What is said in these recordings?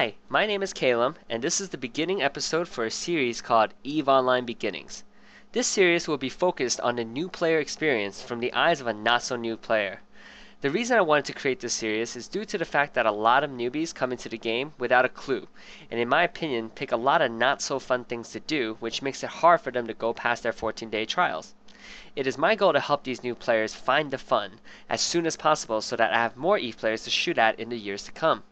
Hi, my name is Kaylem, and this is the beginning episode for a series called Eve Online Beginnings. This series will be focused on the new player experience from the eyes of a not-so-new player. The reason I wanted to create this series is due to the fact that a lot of newbies come into the game without a clue, and in my opinion pick a lot of not-so-fun things to do, which makes it hard for them to go past their 14-day trials. It is my goal to help these new players find the fun as soon as possible so that I have more Eve players to shoot at in the years to come.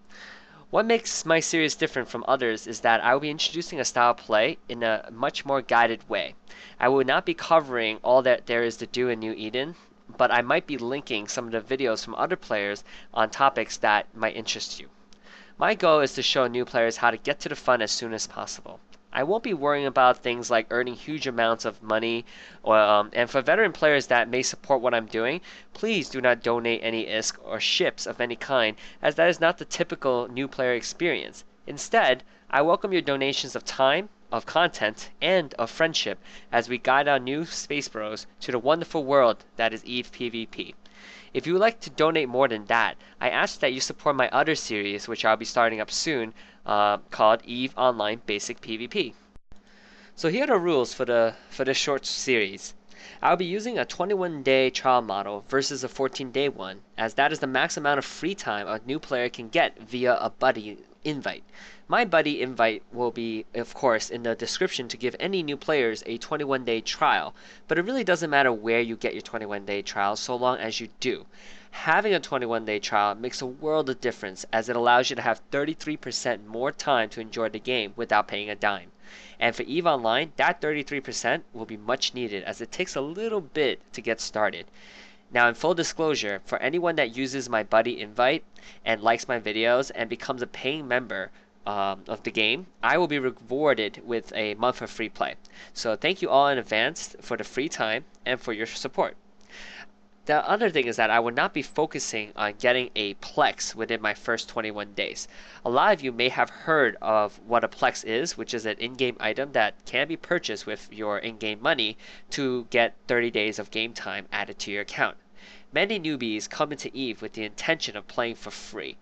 What makes my series different from others is that I will be introducing a style of play in a much more guided way. I will not be covering all that there is to do in New Eden, but I might be linking some of the videos from other players on topics that might interest you. My goal is to show new players how to get to the fun as soon as possible. I won't be worrying about things like earning huge amounts of money, and for veteran players that may support what I'm doing, please do not donate any ISK or ships of any kind, as that is not the typical new player experience. Instead, I welcome your donations of time, of content, and of friendship as we guide our new Space Bros to the wonderful world that is EVE PvP. If you would like to donate more than that, I ask that you support my other series, which I'll be starting up soon, called EVE Online Basic PvP. So here are the rules for this short series. I'll be using a 21-day trial model versus a 14-day one, as that is the max amount of free time a new player can get via a buddy invite. My buddy invite will be, of course, in the description to give any new players a 21-day trial, but it really doesn't matter where you get your 21-day trial so long as you do. Having a 21-day trial makes a world of difference as it allows you to have 33% more time to enjoy the game without paying a dime. And for EVE Online, that 33% will be much needed as it takes a little bit to get started. Now, in full disclosure, for anyone that uses my buddy invite and likes my videos and becomes a paying member of the game, I will be rewarded with a month of free play. So thank you all in advance for the free time and for your support. The other thing is that I will not be focusing on getting a Plex within my first 21 days. A lot of you may have heard of what a Plex is, which is an in-game item that can be purchased with your in-game money to get 30 days of game time added to your account. Many newbies come into EVE with the intention of playing for free.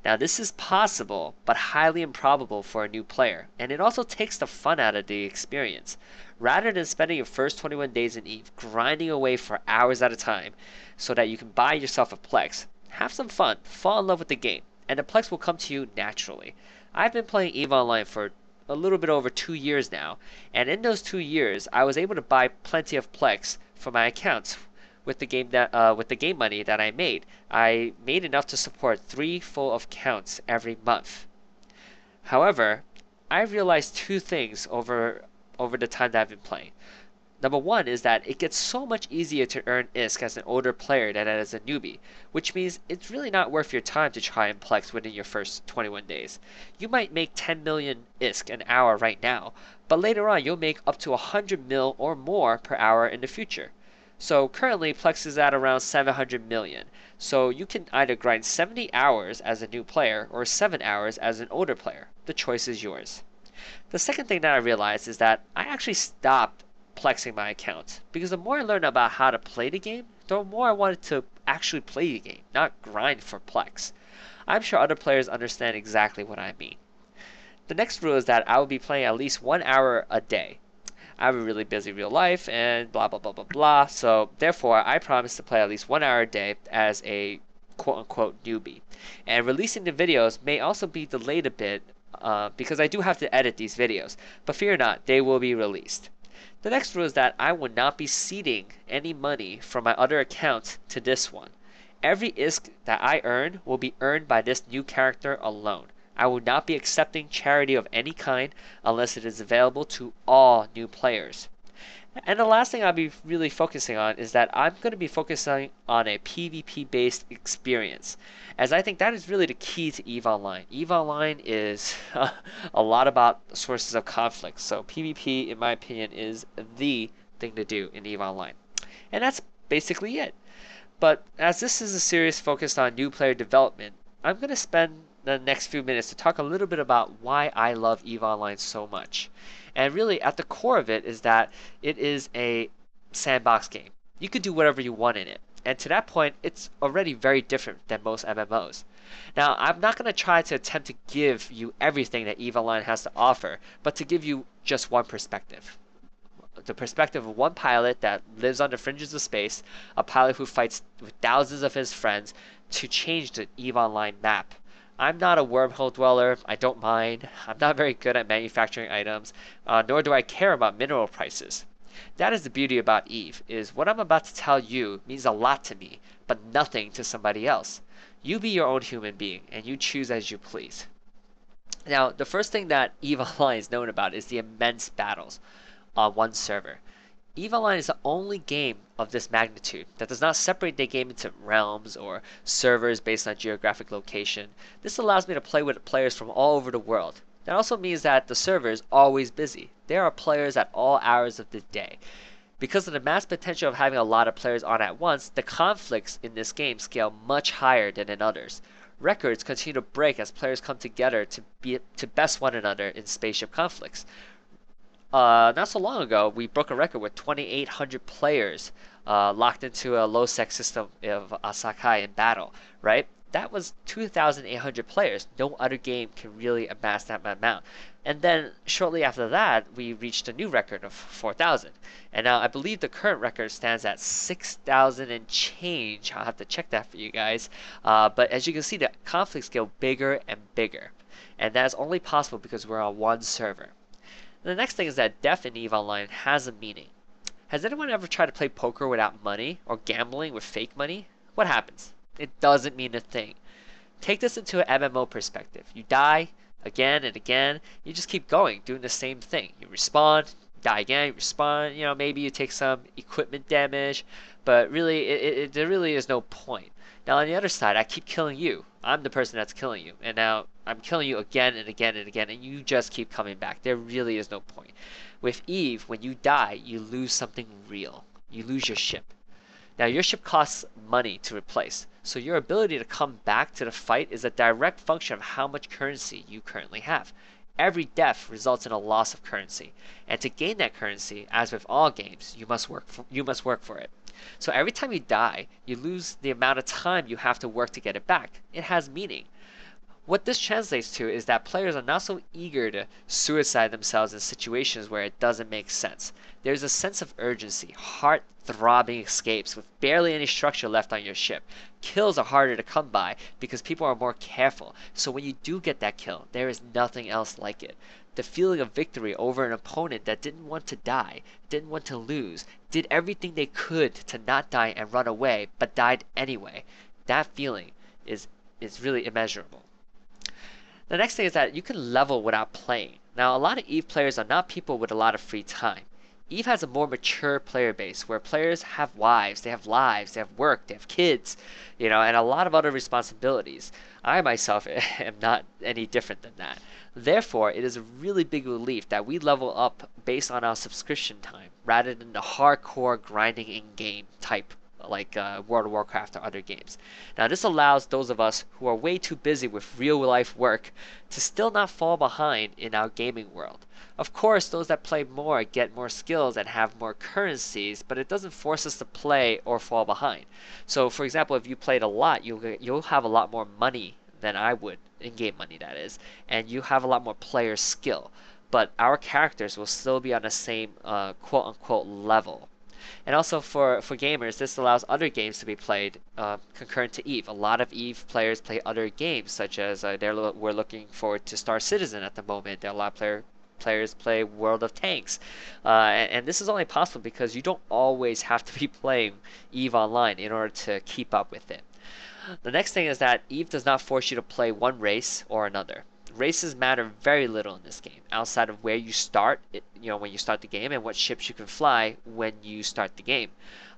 Now this is possible, but highly improbable for a new player, and it also takes the fun out of the experience. Rather than spending your first 21 days in EVE grinding away for hours at a time so that you can buy yourself a Plex, have some fun, fall in love with the game, and the Plex will come to you naturally. I've been playing EVE Online for a little bit over 2 years now, and in those 2 years I was able to buy plenty of Plex for my accounts. With the game money that I made enough to support 3 full accounts every month. However, I realized 2 things over the time that I've been playing. Number 1 is that it gets so much easier to earn ISK as an older player than as a newbie, which means it's really not worth your time to try and Plex within your first 21 days. You might make 10 million ISK an hour right now, but later on you'll make up to 100 mil or more per hour in the future. So currently Plex is at around 700 million, so you can either grind 70 hours as a new player or 7 hours as an older player. The choice is yours. The second thing that I realized is that I actually stopped Plexing my account, because the more I learned about how to play the game, the more I wanted to actually play the game, not grind for Plex. I'm sure other players understand exactly what I mean. The next rule is that I will be playing at least 1 hour a day. I have a really busy real life and blah blah blah blah blah, so therefore I promise to play at least 1 hour a day as a quote-unquote newbie. And releasing the videos may also be delayed a bit because I do have to edit these videos, but fear not, they will be released. The next rule is that I will not be seeding any money from my other account to this one. Every ISK that I earn will be earned by this new character alone. I will not be accepting charity of any kind unless it is available to all new players. And the last thing I'll be really focusing on is that I'm going to be focusing on a PvP based experience, as I think that is really the key to EVE Online. EVE Online is a lot about sources of conflict, so PvP in my opinion is the thing to do in EVE Online. And that's basically it. But as this is a series focused on new player development, I'm going to spend the next few minutes to talk a little bit about why I love EVE Online so much. And really at the core of it is that it is a sandbox game. You could do whatever you want in it. And to that point, it's already very different than most MMOs. Now, I'm not going to try to attempt to give you everything that EVE Online has to offer, but to give you just one perspective. The perspective of one pilot that lives on the fringes of space, a pilot who fights with thousands of his friends to change the EVE Online map. I'm not a wormhole dweller, I don't mind, I'm not very good at manufacturing items, nor do I care about mineral prices. That is the beauty about EVE, is what I'm about to tell you means a lot to me, but nothing to somebody else. You be your own human being, and you choose as you please. Now, the first thing that EVE Online is known about is the immense battles on one server. EVE Online is the only game of this magnitude that does not separate the game into realms or servers based on geographic location. This allows me to play with players from all over the world. That also means that the server is always busy. There are players at all hours of the day. Because of the mass potential of having a lot of players on at once, the conflicts in this game scale much higher than in others. Records continue to break as players come together to best one another in spaceship conflicts. Not so long ago, we broke a record with 2,800 players locked into a low-sec system of Sakai in battle, right? That was 2,800 players. No other game can really amass that amount. And then shortly after that, we reached a new record of 4,000. And now I believe the current record stands at 6,000 and change. I'll have to check that for you guys. But as you can see, the conflicts get bigger and bigger. And that is only possible because we're on one server. The next thing is that death in EVE Online has a meaning. Has anyone ever tried to play poker without money or gambling with fake money? What happens? It doesn't mean a thing. Take this into an MMO perspective. You die again and again. You just keep going, doing the same thing. You respawn, die again, you respawn. You know, maybe you take some equipment damage, but really, there really is no point. Now on the other side, I keep killing you. I'm the person that's killing you, and now I'm killing you again and again and again, and you just keep coming back. There really is no point. With EVE, when you die, you lose something real. You lose your ship. Now your ship costs money to replace, so your ability to come back to the fight is a direct function of how much currency you currently have. Every death results in a loss of currency, and to gain that currency, as with all games, you must work for it. So every time you die, you lose the amount of time you have to work to get it back. It has meaning. What this translates to is that players are not so eager to suicide themselves in situations where it doesn't make sense. There's a sense of urgency, heart-throbbing escapes with barely any structure left on your ship. Kills are harder to come by because people are more careful, so when you do get that kill, there is nothing else like it. The feeling of victory over an opponent that didn't want to die, didn't want to lose, did everything they could to not die and run away, but died anyway. That feeling is really immeasurable. The next thing is that you can level without playing. Now, a lot of EVE players are not people with a lot of free time. EVE has a more mature player base where players have wives, they have lives, they have work, they have kids, and a lot of other responsibilities. I myself am not any different than that. Therefore, it is a really big relief that we level up based on our subscription time rather than the hardcore grinding in-game type like World of Warcraft or other games. Now this allows those of us who are way too busy with real life work to still not fall behind in our gaming world. Of course, those that play more get more skills and have more currencies, but it doesn't force us to play or fall behind. So for example, if you played a lot, you'll have a lot more money than I would, in-game money that is, and you have a lot more player skill. But our characters will still be on the same quote-unquote level. And also for gamers, this allows other games to be played concurrent to EVE. A lot of EVE players play other games, such as we're looking forward to Star Citizen at the moment. There are a lot of players play World of Tanks. And this is only possible because you don't always have to be playing EVE Online in order to keep up with it. The next thing is that EVE does not force you to play one race or another. Races matter very little in this game, outside of where you start, when you start the game, and what ships you can fly when you start the game.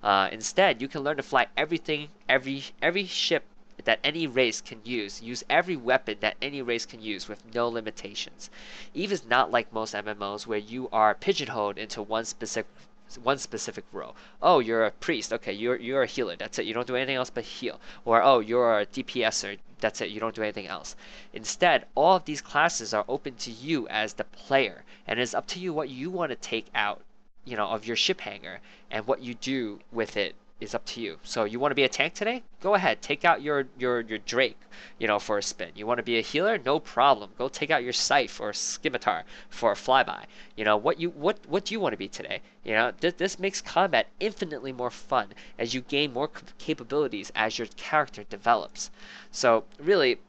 Instead, you can learn to fly every ship that any race can use every weapon that any race can use with no limitations. EVE is not like most MMOs where you are pigeonholed into one specific role. Oh, you're a priest. Okay, you're a healer. That's it. You don't do anything else but heal. Or oh, you're a DPSer. That's it. You don't do anything else. Instead, all of these classes are open to you as the player, and it's up to you what you want to take out, of your ship hanger, and what you do with it is up to you. So you want to be a tank today? Go ahead, take out your Drake, for a spin. You want to be a healer? No problem. Go take out your Scythe or Scimitar for a flyby. What do you want to be today? This makes combat infinitely more fun as you gain more capabilities as your character develops. So really,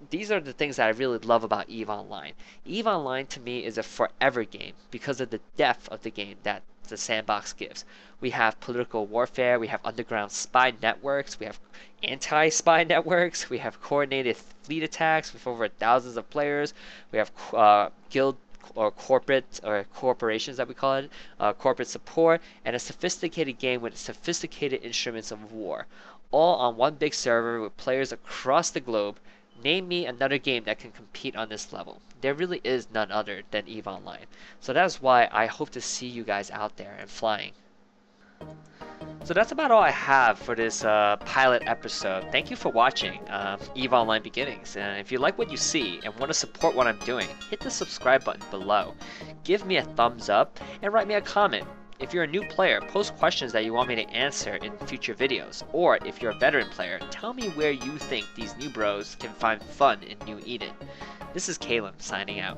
these are the things that I really love about EVE Online. EVE Online to me is a forever game because of the depth of the game that the sandbox gives. We have political warfare, we have underground spy networks, we have anti-spy networks, we have coordinated fleet attacks with over thousands of players, we have guild or corporate or corporations that we call it, corporate support, and a sophisticated game with sophisticated instruments of war, all on one big server with players across the globe. Name me another game that can compete on this level. There really is none other than EVE Online. So that's why I hope to see you guys out there and flying. So that's about all I have for this pilot episode. Thank you for watching EVE Online Beginnings. And if you like what you see and want to support what I'm doing, hit the subscribe button below. Give me a thumbs up and write me a comment. If you're a new player, post questions that you want me to answer in future videos. Or if you're a veteran player, tell me where you think these new bros can find fun in New Eden. This is Kaylem signing out.